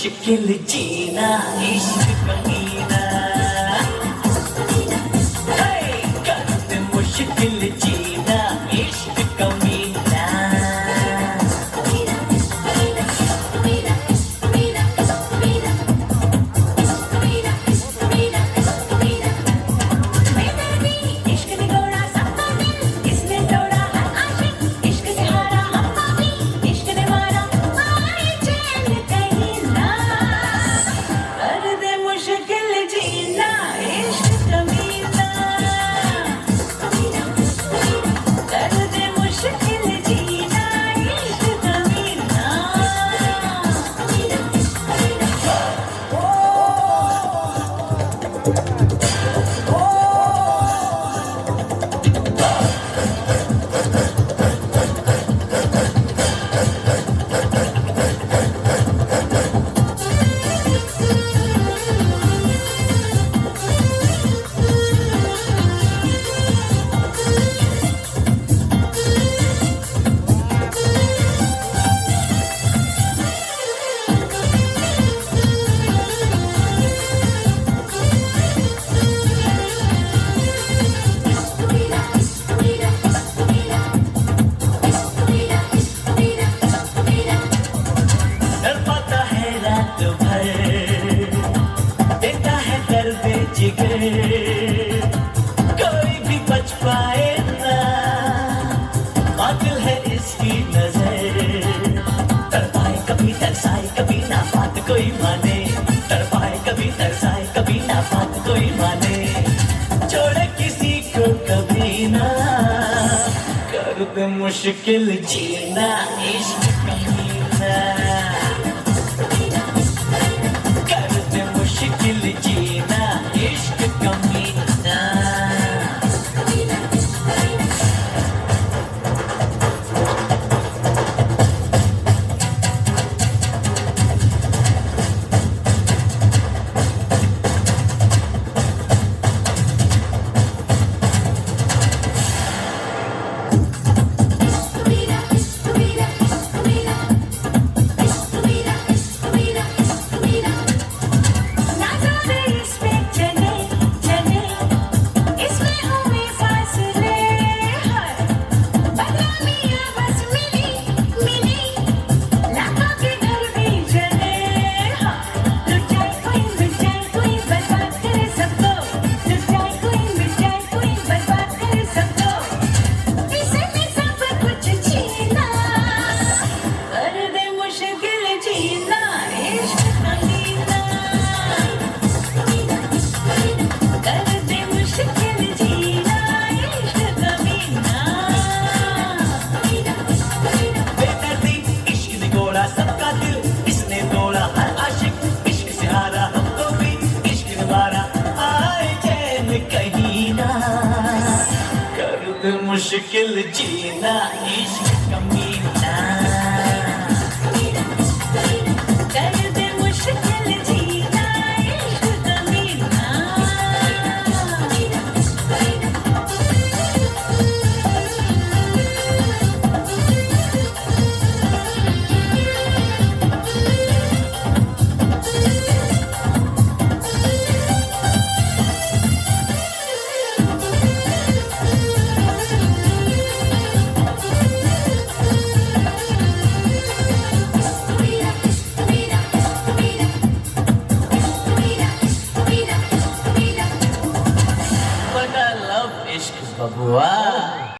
मुश्किल जीना इश्क कमीना, कर दे मुश्किल जीना इश्क कमीना। इश्क ने तोड़ा सबका दिल, इसने तोड़ा हर आशिक, इश्क से हारा हमको भी, इश्क ने मारा आए चैन कहीं ना। कर दे मुश्किल जीना इश्क कमीना, कर दे मुश्किल जीना इश्क कमीना। तड़पाता है रात भर, देता है दर्द जिगर, कोई भी बच पाए ना, कातिल है इसकी नजर। तड़पाए कभी तरसाए कभी ना बात कोई माने, तड़पाए कभी तरसाए कभी ना बात कोई माने, छोड़े किसी को कभी ना। कर दे मुश्किल जीना इश्क कमीना, कर दे मुश्किल जीना इश्क कमीना। ना जाने इस पे चले चले, इसमें हुए फासले हर, बदनामियां बस मिली मिली, लाखों के घर भी जले। हाँ, लुट जाए कोई बर्बाद करे सबको, लुट जाए कोई बर्बाद करे सबको, इसमें सब कुछ छीना। कर दे मुश्किल जीना इश्क कमीना, कर दे मुश्किल जीना इश्क कमीना। बेदर्दी इश्क ने तोड़ा सबका दिल, इसने तोड़ा हर आशिक, इश्क से हारा हमको भी, इश्क ने मारा आए चैन कहीं ना। कर दे मुश्किल जीना इश्क